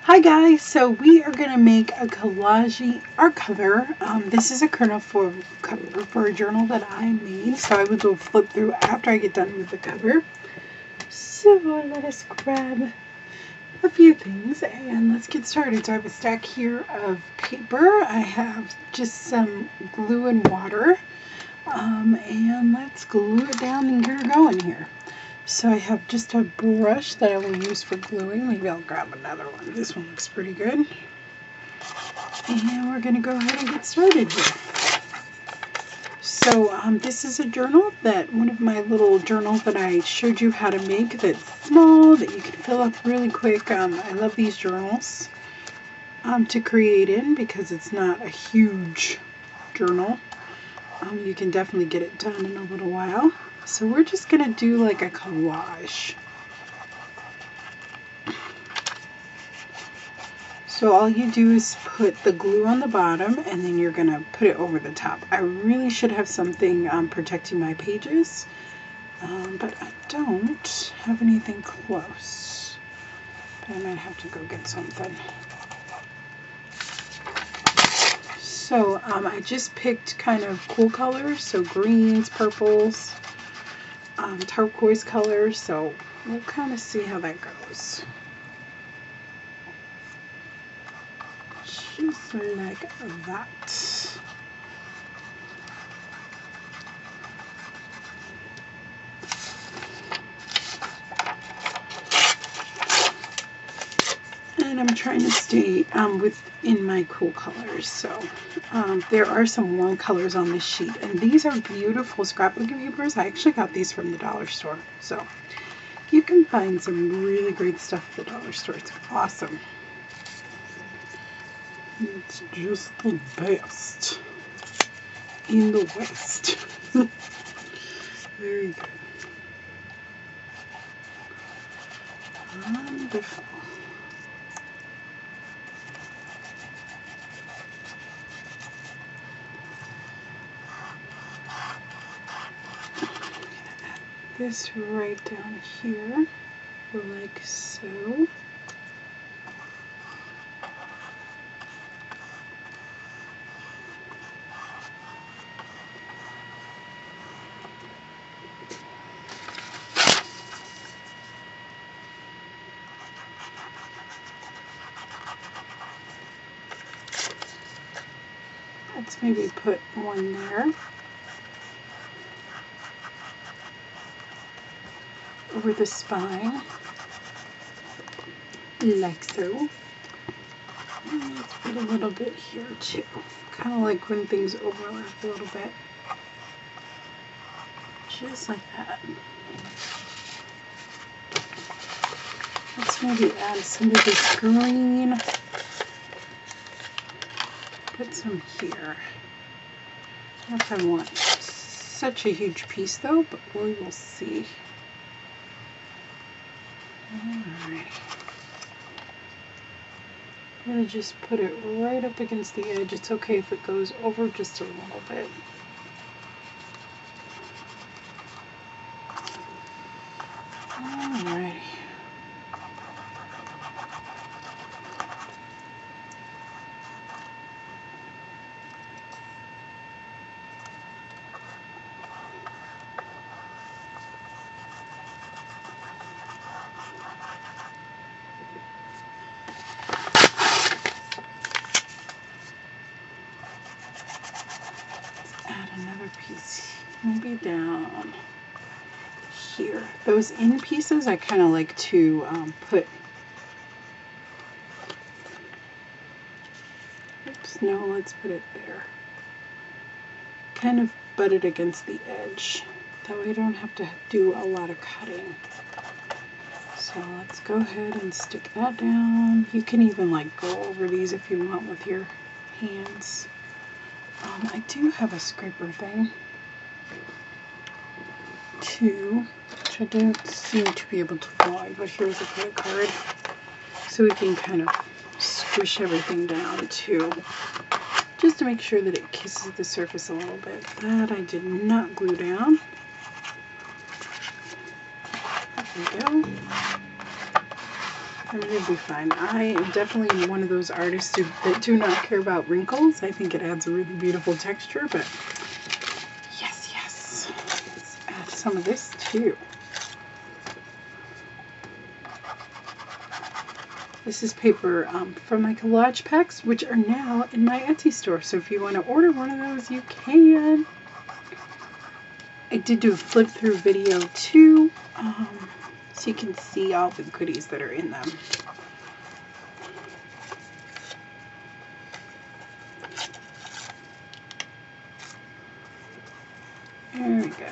Hi guys, so we are going to make a collage art cover. This is a kernel for cover for a journal that I made, so I will go flip through after I get done with the cover. So let us grab a few things and let's get started. So I have a stack here of paper. I have just some glue and water, and let's glue it down and get her going here. So I have just a brush that I will use for gluing. Maybe I'll grab another one. This one looks pretty good. And we're going to go ahead and get started here. So this is a journal one of my little journals that I showed you how to make, that's small, that you can fill up really quick. I love these journals to create in because it's not a huge journal. You can definitely get it done in a little while. So we're just going to do like a collage. So all you do is put the glue on the bottom and then you're going to put it over the top. I really should have something protecting my pages, but I don't have anything close. But I might have to go get something. So I just picked kind of cool colors, so greens, purples, turquoise colors, so we'll kind of see how that goes. Just like that. And I'm trying to stay within my cool colors. So there are some warm colors on this sheet, and these are beautiful scrapbooking papers. I actually got these from the dollar store, so you can find some really great stuff at the dollar store. It's awesome. It's just the best in the West. Very good. Wonderful. This right down here, like so. Let's maybe put one there. Over the spine, like so. And let's put a little bit here too. Kind of like when things overlap a little bit. Just like that. Let's maybe add some of this green. Put some here. I don't know if I want such a huge piece though, but we will see. Alright. I'm going to just put it right up against the edge. It's okay if it goes over just a little bit. Alrighty. Another piece, maybe down here. Those in pieces I kind of like to put, oops, no, let's put it there. Kind of butt it against the edge. That way I don't have to do a lot of cutting. So let's go ahead and stick that down. You can even like go over these if you want with your hands. I do have a scraper thing too, which I don't seem to be able to find, but here's a credit card. So we can kind of squish everything down too, just to make sure that it kisses the surface a little bit. That I did not glue down. There we go. and it'll be fine. I am definitely one of those artists that do not care about wrinkles. I think it adds a really beautiful texture, but yes, yes. Let's add some of this too. This is paper from my collage packs, which are now in my Etsy store. So if you want to order one of those, you can. I did do a flip through video too, so you can see all the goodies that are in them. Very good.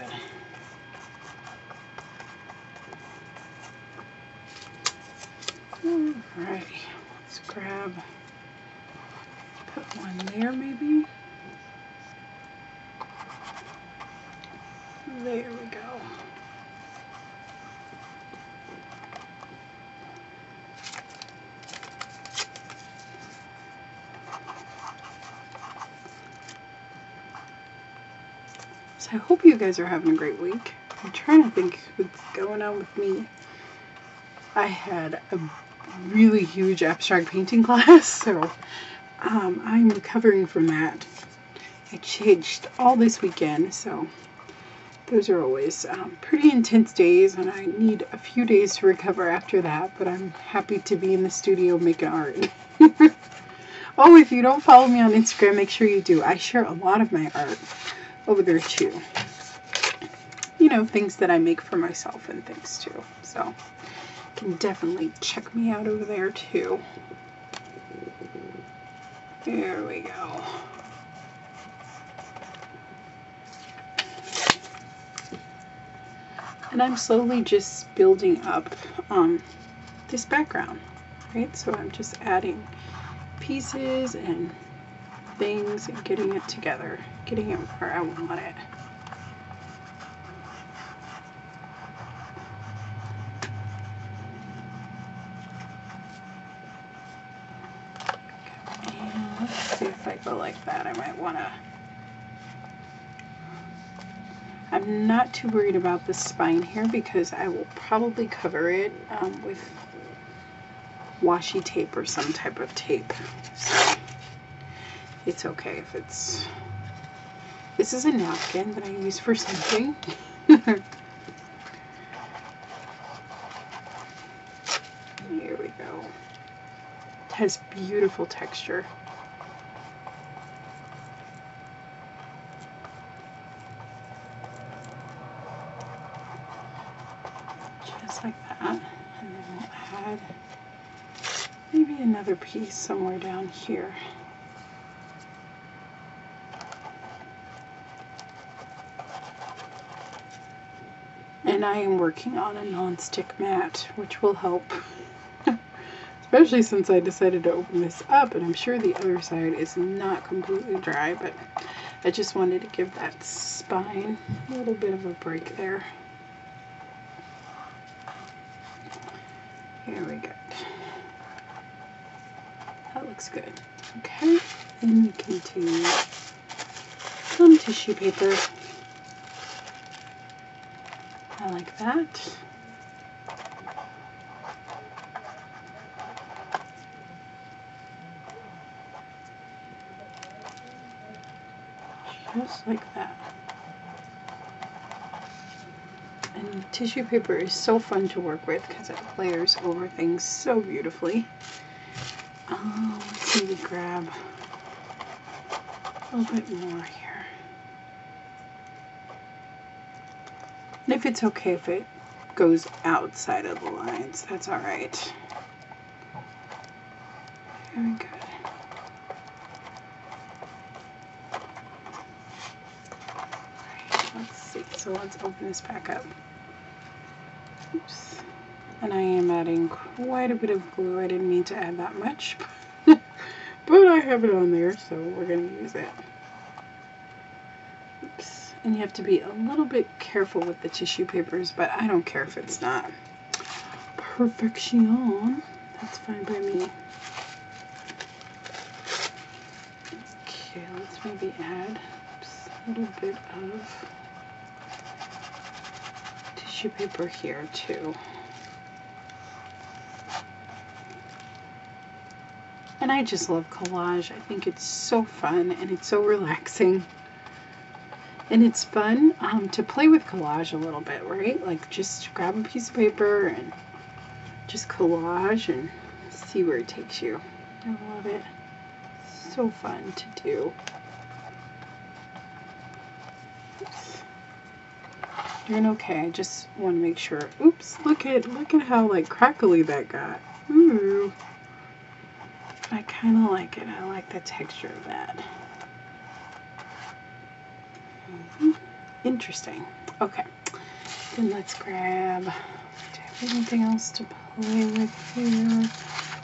Alright, let's grab, put one there maybe. There we go. So I hope you guys are having a great week. I'm trying to think what's going on with me. I had a really huge abstract painting class, so I'm recovering from that. I changed all this weekend, so those are always pretty intense days, and I need a few days to recover after that, but I'm happy to be in the studio making art. Oh, if you don't follow me on Instagram, make sure you do. I share a lot of my art over there too. You know, things that I make for myself and things too. So you can definitely check me out over there too. There we go. And I'm slowly just building up this background, right? So I'm just adding pieces and things and getting it together, getting it where I want it. And let's see if I go like that. I might want to. I'm not too worried about the spine here because I will probably cover it with washi tape or some type of tape. So it's okay if it's... This is a napkin that I use for something. Here we go. It has beautiful texture. Just like that. And then we'll add maybe another piece somewhere down here. And I am working on a non-stick mat, which will help. Especially since I decided to open this up, and I'm sure the other side is not completely dry, but I just wanted to give that spine a little bit of a break there. Here we go. That looks good. Okay, then we can do some tissue paper. I like that. Just like that. And tissue paper is so fun to work with because it layers over things so beautifully. Let's maybe grab a little bit more here. And if it's okay if it goes outside of the lines, that's alright. Very good. Alright, let's see. So let's open this back up. Oops. And I am adding quite a bit of glue. I didn't mean to add that much, but I have it on there, so we're going to use it. Oops. And you have to be a little bit careful with the tissue papers, but I don't care if it's not perfection. That's fine by me. Okay, let's maybe add a little bit of tissue paper here too. And I just love collage. I think it's so fun and it's so relaxing. And it's fun to play with collage a little bit, right? Like just grab a piece of paper and just collage and see where it takes you. I love it. So fun to do. Oops. Doing okay. I just want to make sure. Oops, look at how like crackly that got. Ooh. I kind of like it. I like the texture of that. Interesting. Okay. Then let's grab. Do I have anything else to play with here?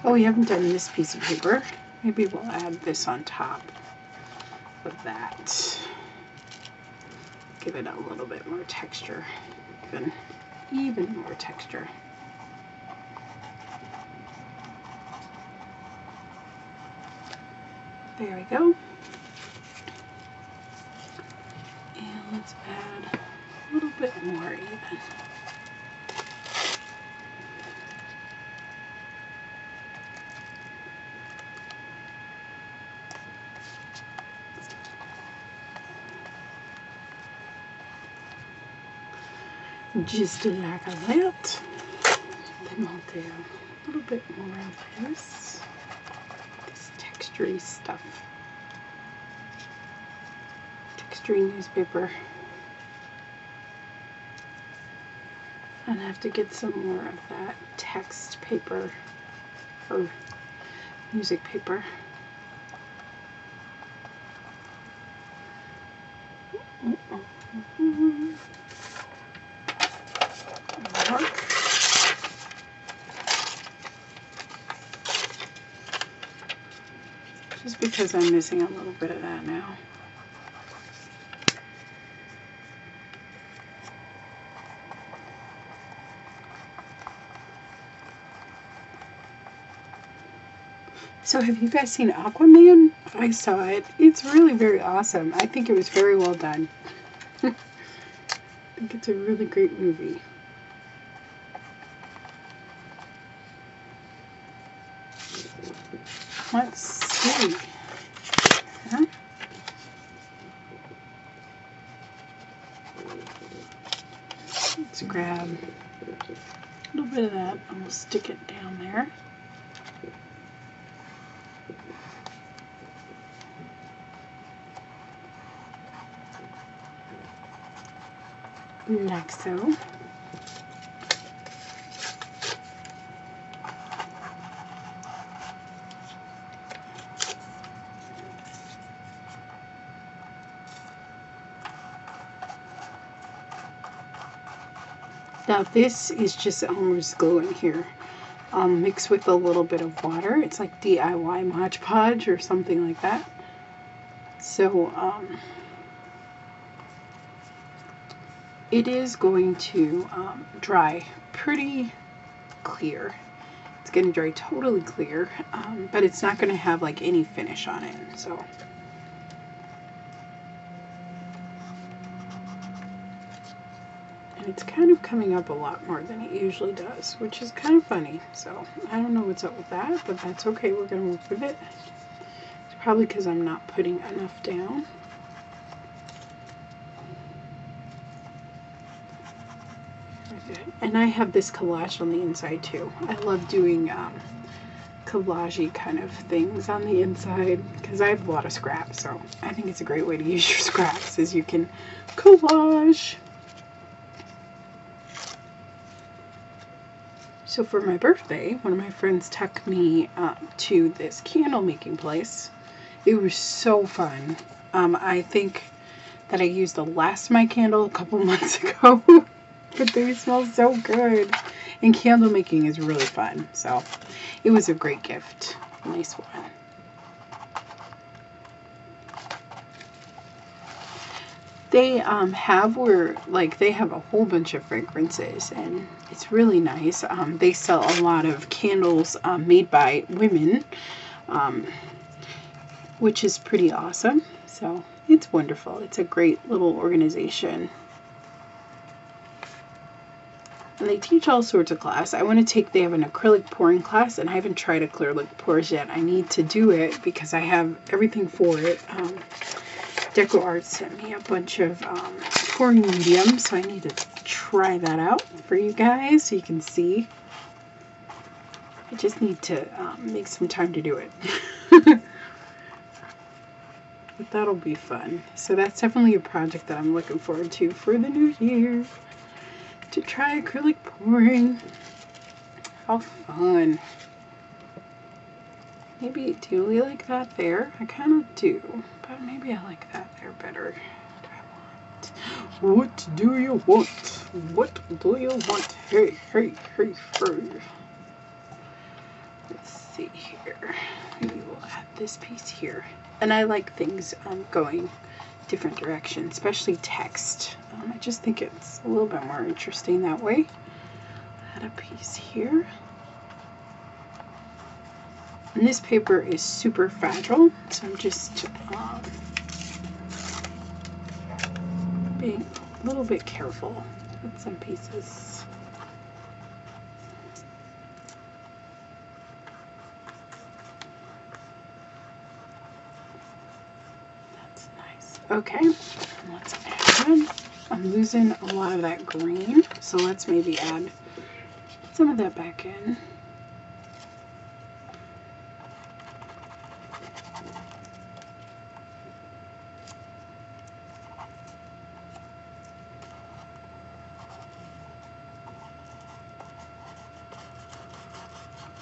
Oh, we haven't done this piece of paper. Maybe we'll add this on top of that. Give it a little bit more texture. Even more texture. There we go. And let's add a little bit more even. Just like that. Then I'll do a little bit more of this textury stuff. Textury newspaper. And I have to get some more of that text paper or music paper. Just because I'm missing a little bit of that now. So have you guys seen Aquaman? I saw it. It's really very awesome. I think it was very well done. I think it's a really great movie. Let's see. Huh? Let's grab a little bit of that and we'll stick it down there. Like so. Now this is just Elmer's glue in here, mixed with a little bit of water. It's like DIY Mod Podge or something like that. So it is going to dry pretty clear. It's going to dry totally clear, but it's not going to have like any finish on it. So. And it's kind of coming up a lot more than it usually does, which is kind of funny. So I don't know what's up with that, but that's okay. We're going to work with it. It's probably because I'm not putting enough down. And I have this collage on the inside too. I love doing collage-y kind of things on the inside because I have a lot of scraps. So I think it's a great way to use your scraps is you can collage. So for my birthday, one of my friends took me to this candle making place. It was so fun. I think that I used the last of my candle a couple months ago, but they smell so good. And candle making is really fun. So it was a great gift. Nice one. They have a whole bunch of fragrances and it's really nice. They sell a lot of candles made by women, which is pretty awesome. So it's wonderful. It's a great little organization. And they teach all sorts of class. I want to take, they have an acrylic pouring class, and I haven't tried acrylic pours yet. I need to do it because I have everything for it. Deco Art sent me a bunch of pouring medium, so I need to try that out for you guys so you can see. I just need to make some time to do it. But that'll be fun. So that's definitely a project that I'm looking forward to for the new year. To try acrylic pouring. How fun. Maybe, do we like that there? I kind of do. But maybe I like that there better. What do you want? What do you want? Hey, hey, hey, hey. Let's see here. Maybe we'll add this piece here. And I like things going different directions, especially text. I just think it's a little bit more interesting that way. Add a piece here. And this paper is super fragile, so I'm just being a little bit careful with some pieces. That's nice. Okay, let's add. I'm losing a lot of that green, so let's maybe add some of that back in.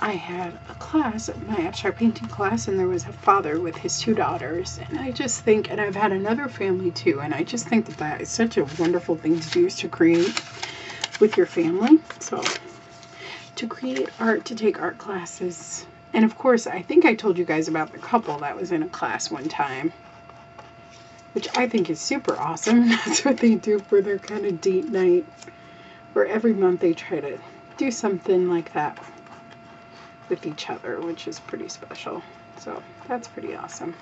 I had a class, my abstract painting class, and there was a father with his 2 daughters, and I just think, and I've had another family too, and I just think that that is such a wonderful thing to do, is to create with your family. So to create art, to take art classes, and of course I think I told you guys about the couple that was in a class one time, which I think is super awesome. That's what they do for their kind of date night, where every month they try to do something like that with each other, which is pretty special. So that's pretty awesome.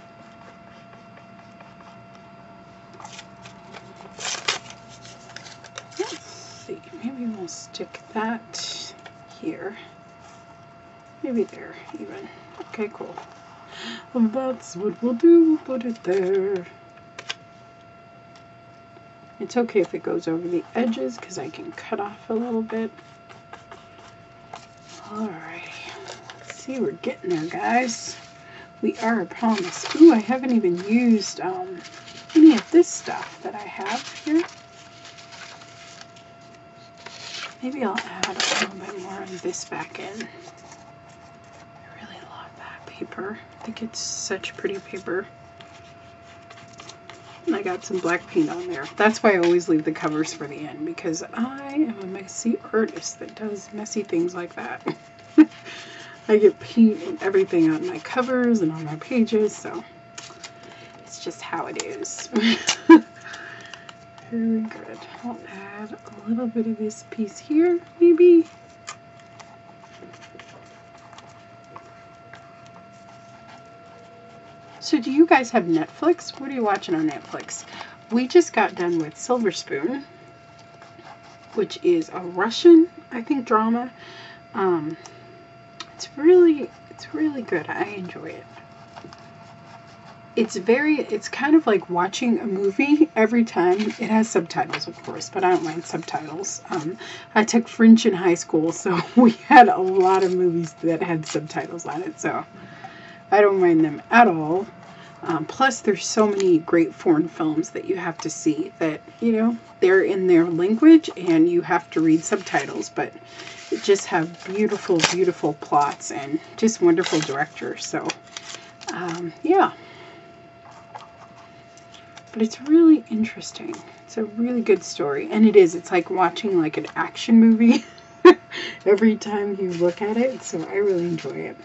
Let's see, maybe we'll stick that here. Maybe there even. Okay, cool. Well, that's what we'll do. We'll put it there. It's okay if it goes over the edges because I can cut off a little bit. Alrighty. See, we're getting there, guys. We are, I promise. Ooh, I haven't even used any of this stuff that I have here. Maybe I'll add a little bit more of this back in. I really love that paper. I think it's such pretty paper. And I got some black paint on there. That's why I always leave the covers for the end, because I am a messy artist that does messy things like that. I get paint and everything on my covers and on my pages, so it's just how it is. Very good. I'll add a little bit of this piece here, maybe. So do you guys have Netflix? What are you watching on Netflix? We just got done with Silver Spoon, which is a Russian, I think, drama. It's really good. I enjoy it. It's kind of like watching a movie every time. It has subtitles, of course, but I don't mind subtitles. I took French in high school, so we had a lot of movies that had subtitles on it, so I don't mind them at all. Plus, there's so many great foreign films that you have to see that, you know, they're in their language and you have to read subtitles, but just have beautiful, beautiful plots and just wonderful directors. So, yeah. But it's really interesting. It's a really good story. And it is. It's like watching like an action movie every time you look at it. So I really enjoy it.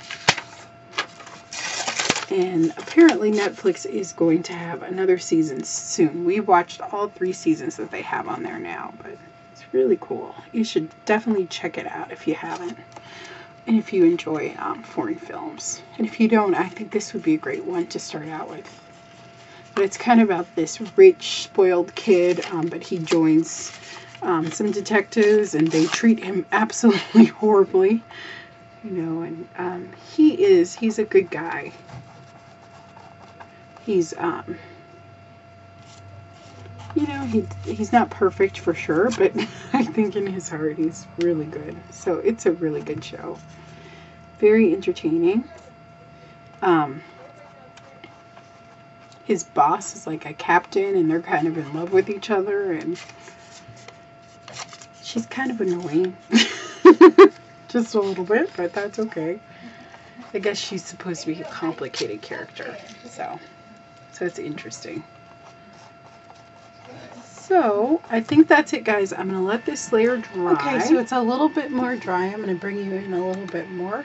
And apparently Netflix is going to have another season soon. We've watched all 3 seasons that they have on there now, but it's really cool. You should definitely check it out if you haven't. And if you enjoy foreign films. And if you don't, I think this would be a great one to start out with. But it's kind of about this rich, spoiled kid, but he joins some detectives, and they treat him absolutely horribly. You know, and he's a good guy. He's you know, he's not perfect for sure, but I think in his heart he's really good. So it's a really good show. Very entertaining. His boss is like a captain, and they're kind of in love with each other, and she's kind of annoying. Just a little bit, but that's okay. I guess she's supposed to be a complicated character, so it's interesting. So I think that's it, guys. I'm going to let this layer dry. Okay, so it's a little bit more dry. I'm going to bring you in a little bit more.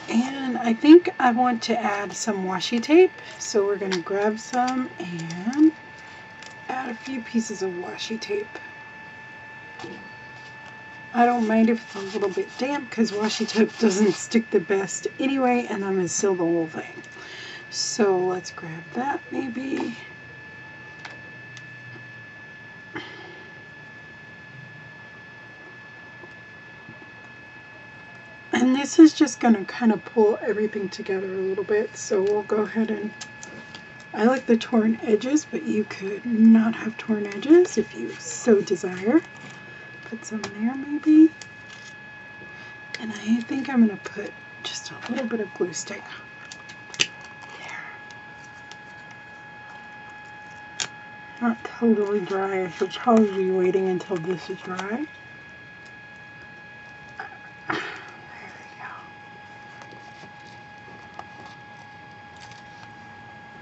And I think I want to add some washi tape. So we're going to grab some and add a few pieces of washi tape. I don't mind if it's a little bit damp because washi tape doesn't stick the best anyway, and I'm going to seal the whole thing. So let's grab that maybe. And this is just going to kind of pull everything together a little bit. So we'll go ahead and, I like the torn edges, but you could not have torn edges if you so desire. Put some there maybe. And I think I'm going to put just a little bit of glue stick there. Not totally dry. I should probably be waiting until this is dry.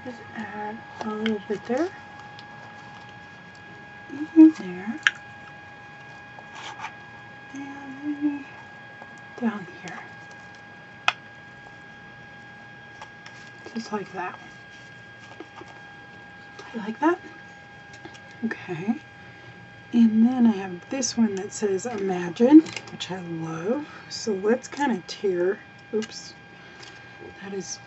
Just add a little bit there, and there, and maybe down here, just like that. Like that. Okay. And then I have this one that says Imagine, which I love. So let's kind of tear. Oops, that is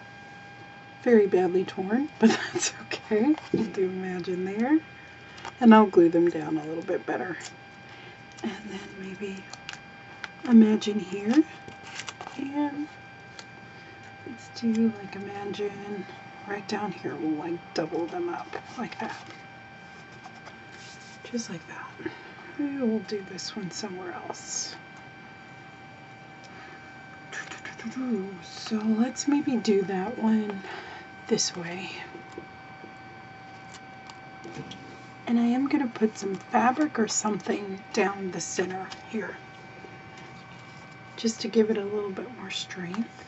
very badly torn, but that's okay. We'll do Imagine there, and I'll glue them down a little bit better. And then maybe Imagine here, and let's do like Imagine right down here. We'll like double them up like that, just like that. Maybe we'll do this one somewhere else. So let's maybe do that one this way. And I am going to put some fabric or something down the center here, just to give it a little bit more strength.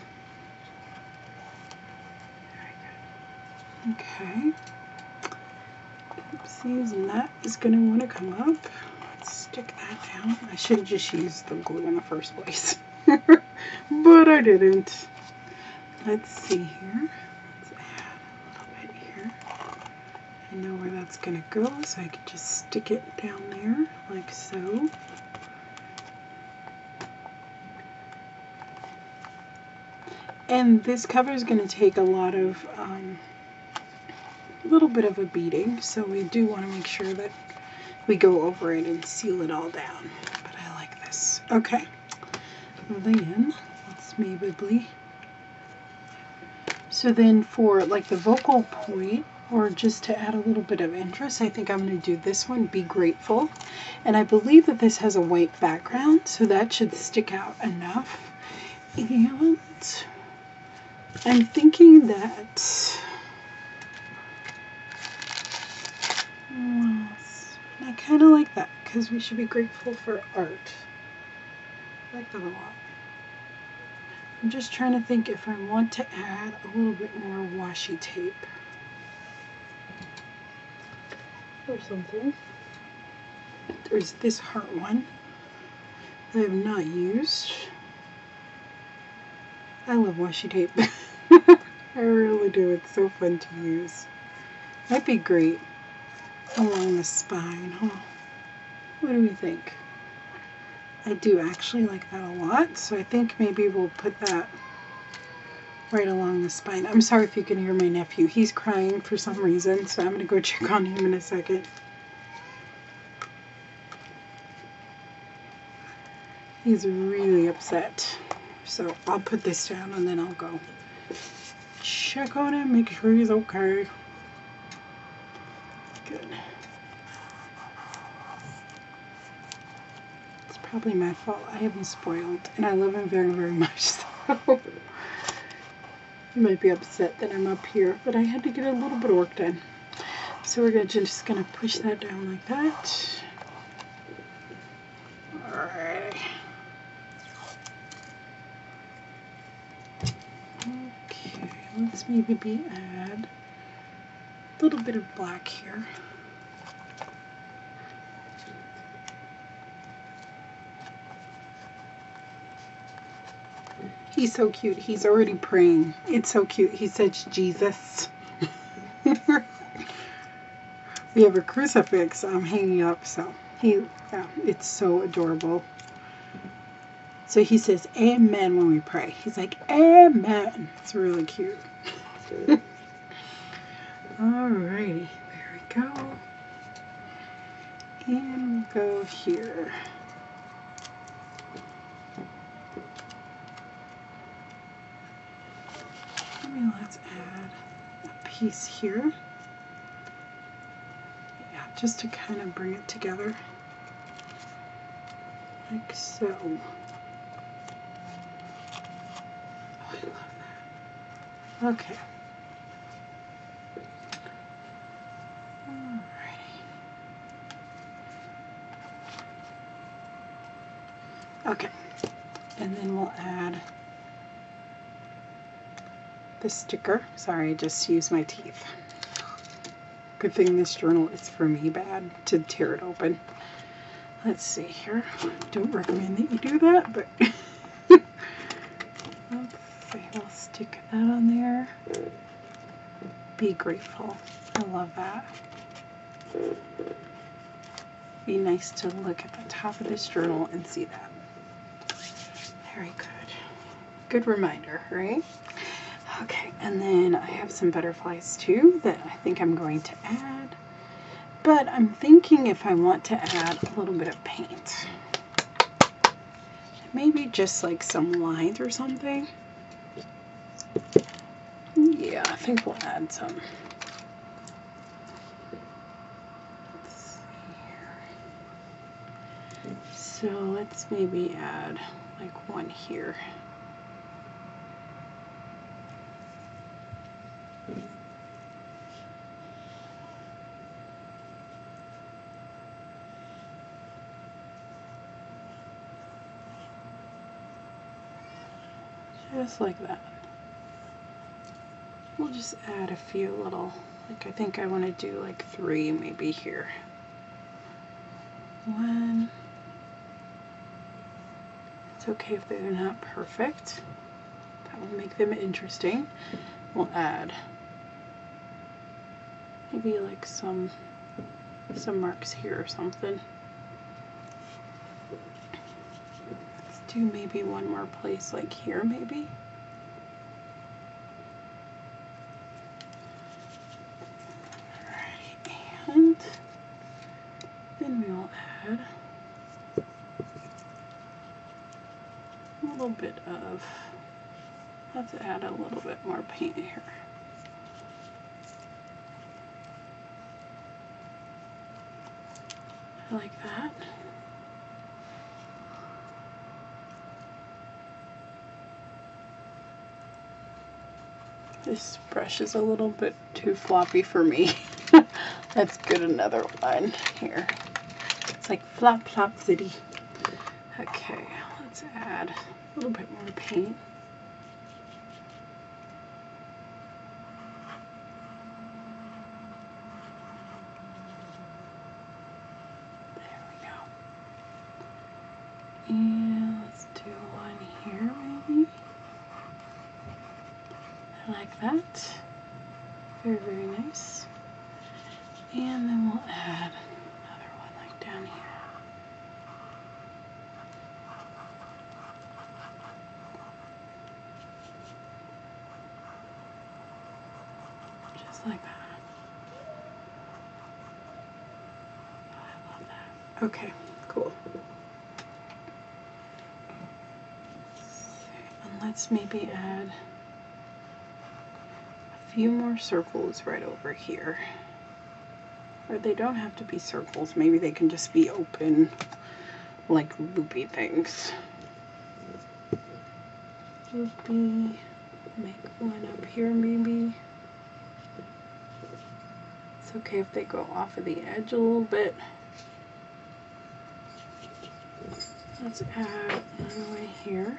Very good. Okay. Oopsies, and that is going to want to come up. Let's stick that down. I should have just used the glue in the first place, but I didn't. Let's see here. I know where that's going to go, so I can just stick it down there, like so. And this cover is going to take a lot of, little bit of a beating, so we do want to make sure that we go over it and seal it all down. But I like this. Okay. Then, let's maybe... So then for like the vocal point, or just to add a little bit of interest, I think I'm going to do this one, Be Grateful. And I believe that this has a white background, so that should stick out enough. And I'm thinking that I kind of like that, because we should be grateful for art. I like that a lot. I'm just trying to think if I want to add a little bit more washi tape or something. There's this heart one that I have not used. I love washi tape. I really do. It's so fun to use. Might be great along the spine, huh? What do we think? I do actually like that a lot, so I think maybe we'll put that right along the spine. I'm sorry if you can hear my nephew. He's crying for some reason, so I'm going to go check on him in a second. He's really upset. So I'll put this down and then I'll go check on him, make sure he's okay. Good. It's probably my fault. I have him spoiled and I love him very, very much. So he might be upset that I'm up here, but I had to get a little bit of work done. So we're just gonna push that down like that. Alright. Okay, let's maybe add a little bit of black here. He's so cute. He's already praying. It's so cute. He says Jesus. We have a crucifix hanging up, so yeah, it's so adorable. So he says amen when we pray. He's like, amen. It's really cute. Alrighty, there we go. And we'll go here. Maybe let's add a piece here. Yeah, just to kind of bring it together. Like so. Oh, I love that. Okay. Okay, and then we'll add the sticker. Sorry, I just used my teeth. Good thing this journal is for me bad to tear it open. Let's see here. Don't recommend that you do that, but okay, we'll stick that on there. Be grateful. I love that. Be nice to look at the top of this journal and see that. Very good. Good reminder, right? Okay, and then I have some butterflies too that I think I'm going to add. But I'm thinking if I want to add a little bit of paint. Maybe just like some lines or something. Yeah, I think we'll add some. Let's see here. So let's maybe add like one here. Just like that. We'll just add a few little, like I think I want to do like 3 maybe here. 1. It's okay if they're not perfect. That will make them interesting. We'll add maybe like some marks here or something. Let's do maybe one more place like here maybe. Alright, and then we'll add a little bit of, let's add a little bit more paint here. Like that. This brush is a little bit too floppy for me. Let's get another one here. It's like flop flop city. Okay, let's add a little bit more paint. And let's do one here maybe. Like that. Very, very nice. And then we'll add another one like down here. Just like that. I love that. Okay, cool. let's maybe add a few more circles right over here. Or they don't have to be circles. Maybe they can just be open, like loopy things. Loopy. Make one up here maybe. It's okay if they go off of the edge a little bit. Let's add one right here,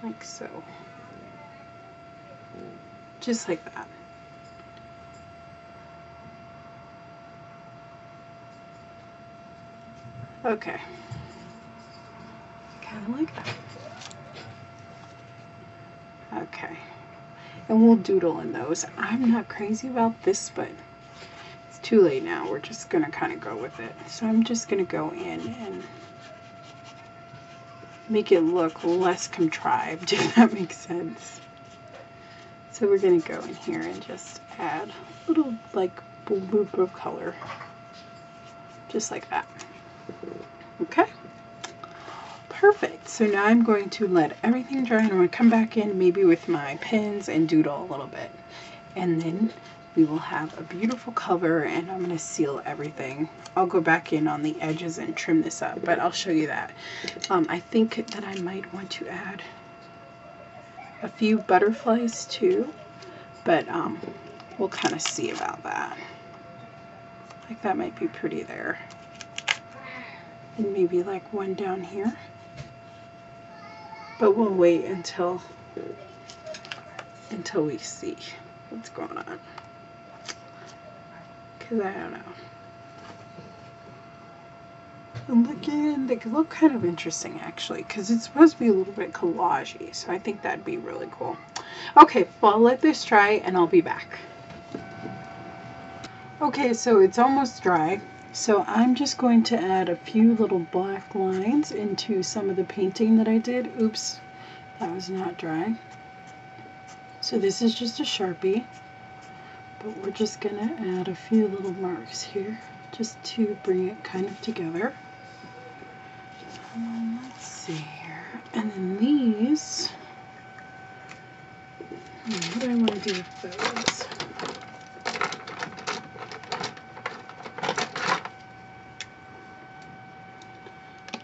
like so. Just like that. Okay. Kind of like that. Okay. And we'll doodle in those. I'm not crazy about this, but it's too late now. We're just going to kind of go with it. So I'm just going to go in and make it look less contrived, if that makes sense. So we're going to go in here and just add a little like bloop of color. Just like that. Okay. Perfect. So now I'm going to let everything dry and I'm going to come back in maybe with my pens and doodle a little bit. And then we will have a beautiful cover and I'm going to seal everything. I'll go back in on the edges and trim this up, but I'll show you that. I think that I might want to add a few butterflies too, but we'll kind of see about that. Like that might be pretty there. And maybe like one down here. But we'll wait until we see what's going on. Because I don't know. And looking, they look kind of interesting actually, because it's supposed to be a little bit collagey. So I think that'd be really cool. Okay, well, I'll let this dry and I'll be back. Okay, so it's almost dry. So I'm just going to add a few little black lines into some of the painting that I did. Oops, that was not dry. So this is just a Sharpie, but we're just gonna add a few little marks here just to bring it kind of together. Let's see here. And then these, what do I want to do with those?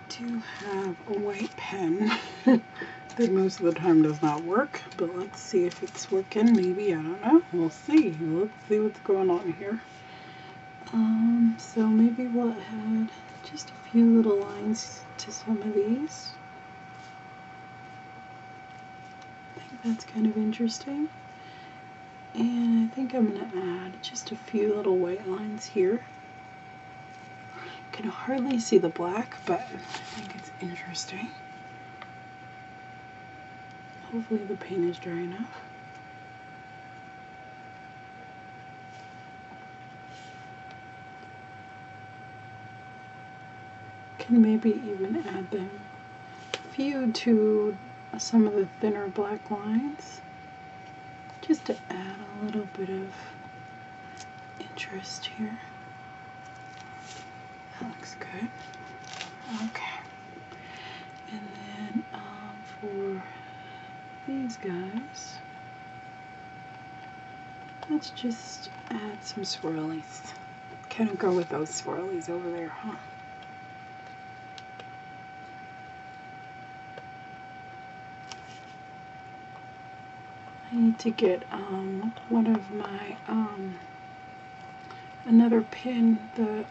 Do have a white pen that most of the time does not work, but let's see if it's working. Maybe, I don't know. We'll see. Let's see what's going on here. So maybe we'll add just a few little lines to some of these. I think that's kind of interesting. And I think I'm going to add just a few little white lines here. Can hardly see the black, but I think it's interesting. Hopefully the paint is dry enough. Can maybe even add them a few to some of the thinner black lines, just to add a little bit of interest here. That looks good. Okay. And then for these guys, let's just add some swirlies. Kind of go with those swirlies over there, huh? I need to get one of my another pin, the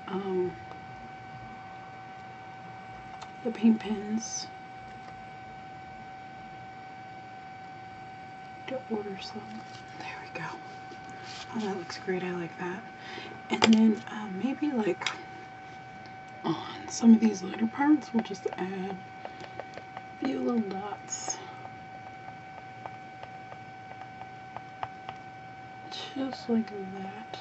paint pens, to order some. There we go. Oh, that looks great. I like that. And then maybe like on some of these lighter parts, we'll just add a few little dots. Just like that.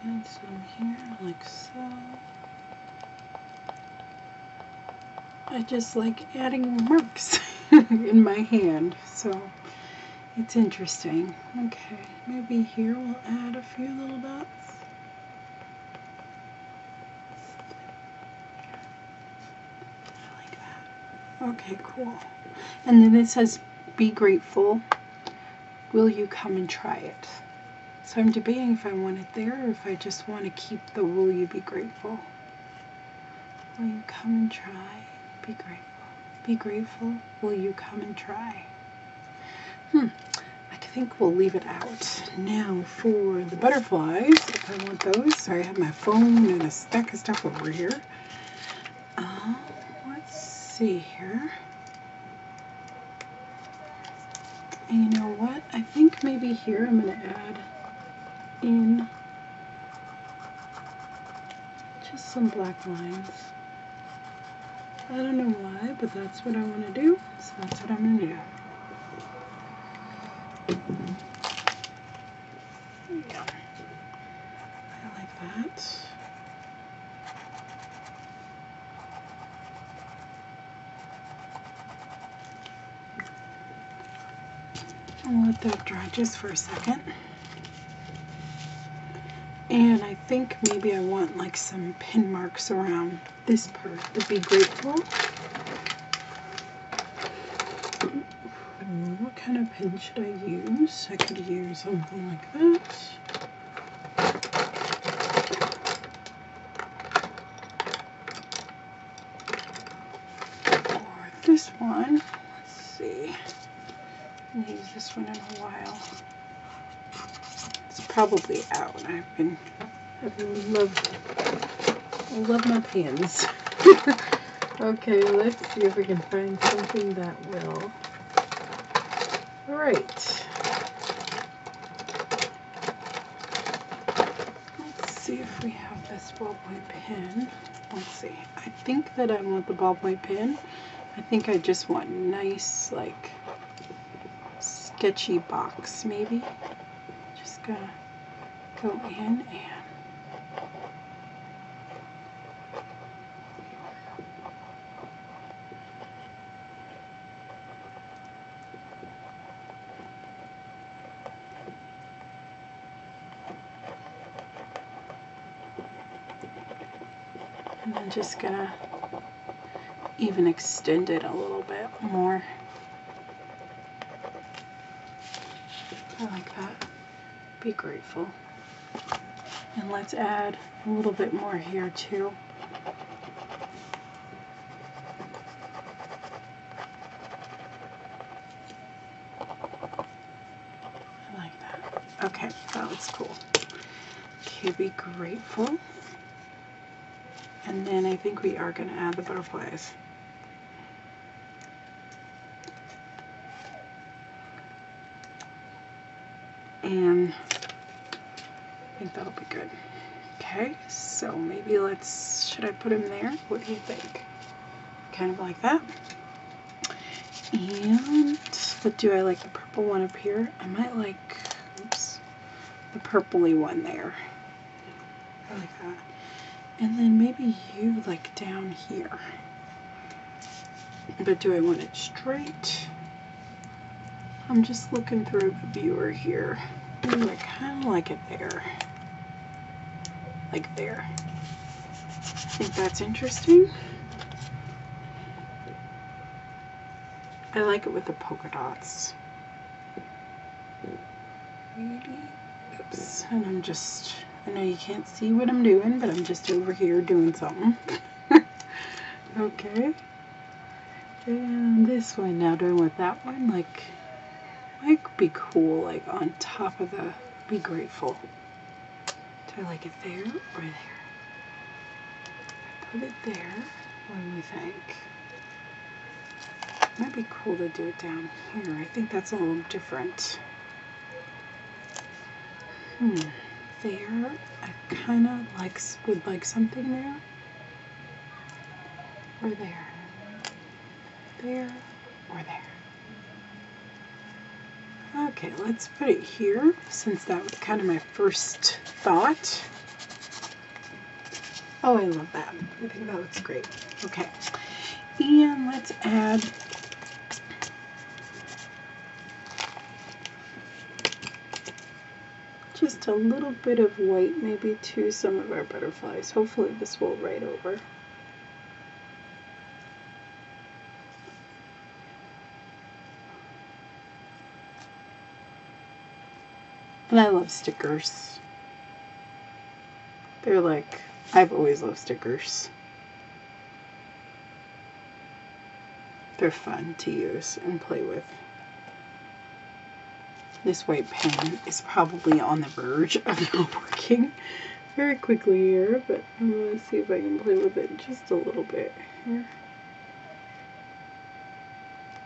And some here, like so. I just like adding marks in my hand, so it's interesting. Okay, maybe here we'll add a few little dots. I like that. Okay, cool. And then it says, be grateful. Will you come and try it? So I'm debating if I want it there or if I just want to keep the will you be grateful. Will you come and try? Be grateful. Be grateful. Will you come and try? I think we'll leave it out. Now for the butterflies, if I want those. Sorry, I have my phone and a stack of stuff over here. Let's see here. And you know what? I think maybe here I'm going to add in just some black lines. I don't know why, but that's what I want to do. So that's what I'm going to do. Yeah. I like that. I'll let that dry just for a second. And I think maybe I want like some pin marks around this part to be grateful. What kind of pin should I use? I could use something like that. Or this one. Let's see. I haven't used this one in a while. It's probably out. I love my pins. Okay, let's see if we can find something that will. All right. Let's see if we have this ballpoint pen. Let's see. I think that I want the ballpoint pen. I think I just want nice, like, sketchy box, maybe. Just gonna go in and I'm just gonna even extend it a little bit more. I like that. Be grateful. And let's add a little bit more here too. I like that. Okay, that looks cool. Okay, be grateful. And then I think we are going to add the butterflies. And I think that'll be good. Okay, so maybe should I put him there? What do you think? Kind of like that. And, but do I like the purple one up here? I might like, oops, the purpley one there. I like that. And then maybe you like down here. But do I want it straight? I'm just looking through the viewer here. Ooh, I kind of like it there. Like there. I think that's interesting. I like it with the polka dots. Maybe. Oops. And I'm just, I know you can't see what I'm doing, but I'm just over here doing something. Okay. And this one now, do I want that one? Like, might be cool, like on top of the be grateful. Do I like it there or there? Put it there. What do we think? Might be cool to do it down here. I think that's a little different. There. I kind of would like something there. Or there. There or there. Okay, let's put it here since that was kind of my first thought. Oh, I love that. I think that looks great. Okay, and let's add just a little bit of white maybe to some of our butterflies. Hopefully this will write over. And I love stickers. They're like, I've always loved stickers. They're fun to use and play with. This white pen is probably on the verge of not working very quickly here, but I'm going to see if I can play with it just a little bit here.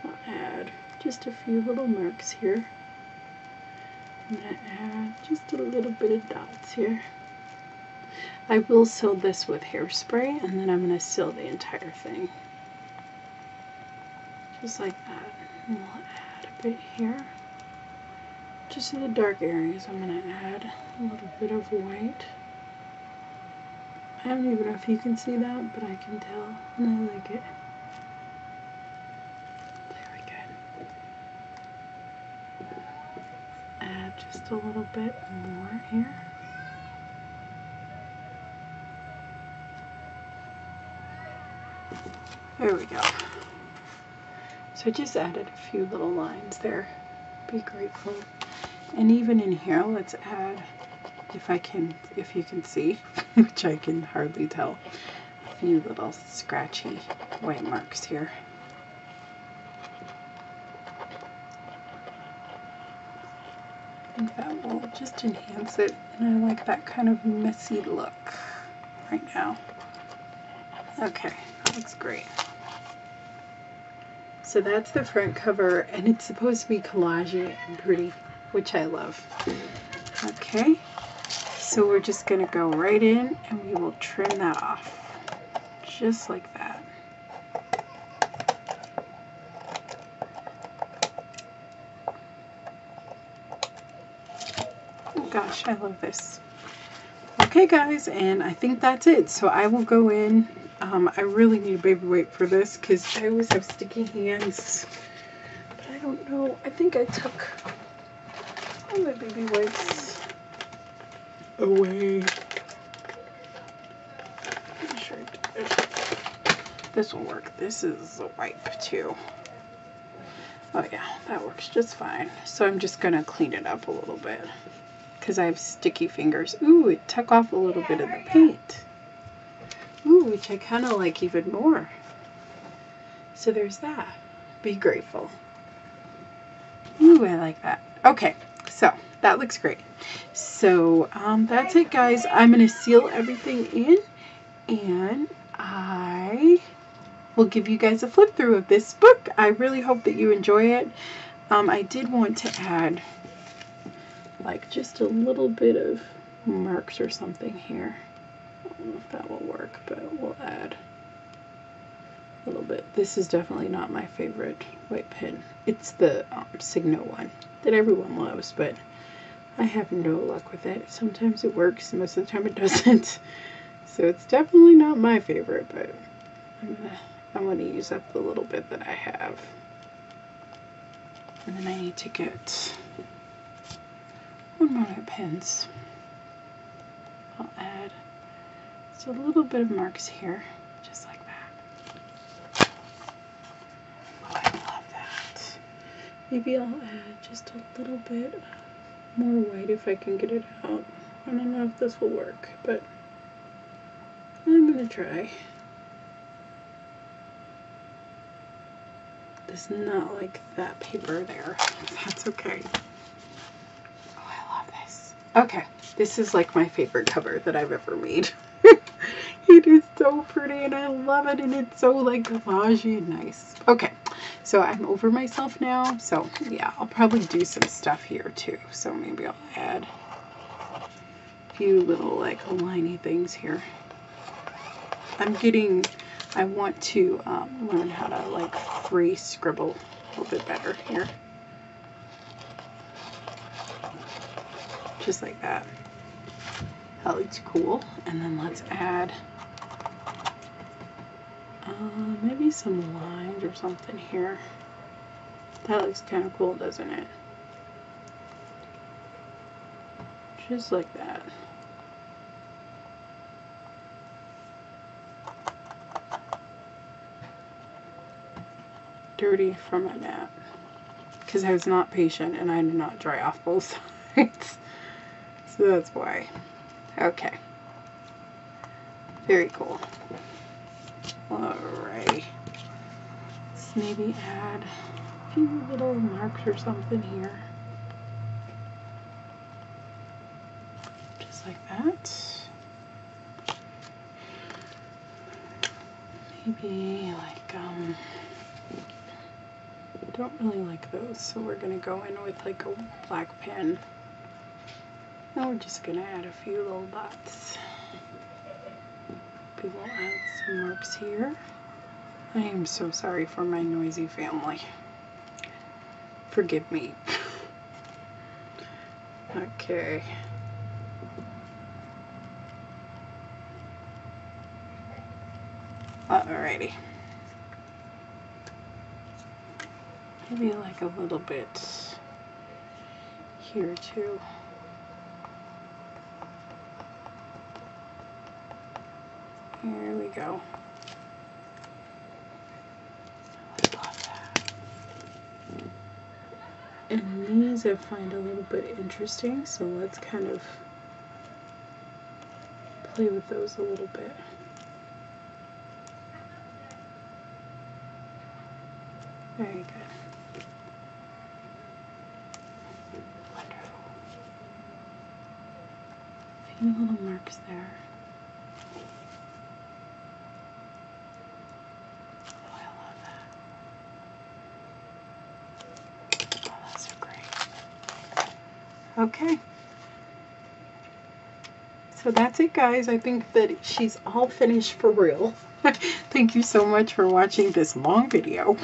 I'll add just a few little marks here. I'm going to add just a little bit of dots here. I will seal this with hairspray, and then I'm going to seal the entire thing. Just like that. And we'll add a bit here. Just in the dark areas, I'm going to add a little bit of white. I don't even know if you can see that, but I can tell, and I like it. Very good. Add just a little bit more here. There we go. So I just added a few little lines there. Be grateful. And even in here, let's add, if you can see, which I can hardly tell, a few little scratchy white marks here. I think that will just enhance it, and I like that kind of messy look right now. Okay, that looks great. So that's the front cover, and it's supposed to be collagey and pretty, which I love. Okay, so we're just going to go right in and we will trim that off, just like that. Oh gosh, I love this. Okay guys, and I think that's it. So I will go in. I really need a baby wipe for this because I always have sticky hands. But I don't know. I think I took all my baby wipes away. I'm sure I did. This will work. This is a wipe too. Oh yeah, that works just fine. So I'm just going to clean it up a little bit because I have sticky fingers. Ooh, it took off a little bit of the paint. Ooh, which I kind of like even more. So there's that. Be grateful. Ooh, I like that. Okay, so that looks great. So that's it, guys. I'm going to seal everything in, and I will give you guys a flip through of this book. I really hope that you enjoy it. I did want to add like just a little bit of marks or something here. I don't know if that will work, but we'll add a little bit. This is definitely not my favorite white pen. It's the Signo one that everyone loves, but I have no luck with it. Sometimes it works, most of the time it doesn't. So it's definitely not my favorite, but I want to use up the little bit that I have. And then I need to get one more pens. I'll add just a little bit of marks here, just like that. Oh, I love that. Maybe I'll add just a little bit more white if I can get it out. I don't know if this will work, but I'm gonna try. Does not like that paper there. That's okay. Oh, I love this. Okay, this is like my favorite cover that I've ever made. It is so pretty and I love it, and it's so like collagey and nice. Okay, so I'm over myself now. So yeah, I'll probably do some stuff here too. So maybe I'll add a few little like liney things here. I want to learn how to like free scribble a little bit better here. Just like that. That looks cool. And then let's add maybe some lines or something here. That looks kind of cool, doesn't it? Just like that. Dirty from my mat because I was not patient and I did not dry off both sides. So that's why. Okay. Very cool. Alrighty. Let's maybe add a few little marks or something here. Just like that. Maybe like, don't really like those, so we're gonna go in with like a black pen. Now we're just gonna add a few little dots. Maybe we'll add some marks here. I am so sorry for my noisy family. Forgive me. Okay. Alrighty. Maybe like a little bit here too. Here we go. I love that. And these I find a little bit interesting, so let's kind of play with those a little bit. Very good. Wonderful. A few little marks there. Oh, I love that. Oh, that's so great. Okay. So that's it, guys. I think that she's all finished for real. Thank you so much for watching this long video.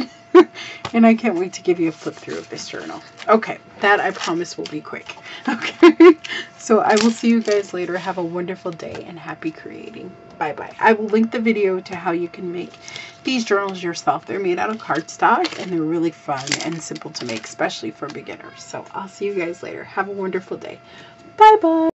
And I can't wait to give you a flip through of this journal. Okay, that I promise will be quick. Okay, so I will see you guys later. Have a wonderful day and happy creating. Bye-bye. I will link the video to how you can make these journals yourself. They're made out of cardstock and they're really fun and simple to make, especially for beginners. So I'll see you guys later. Have a wonderful day. Bye-bye.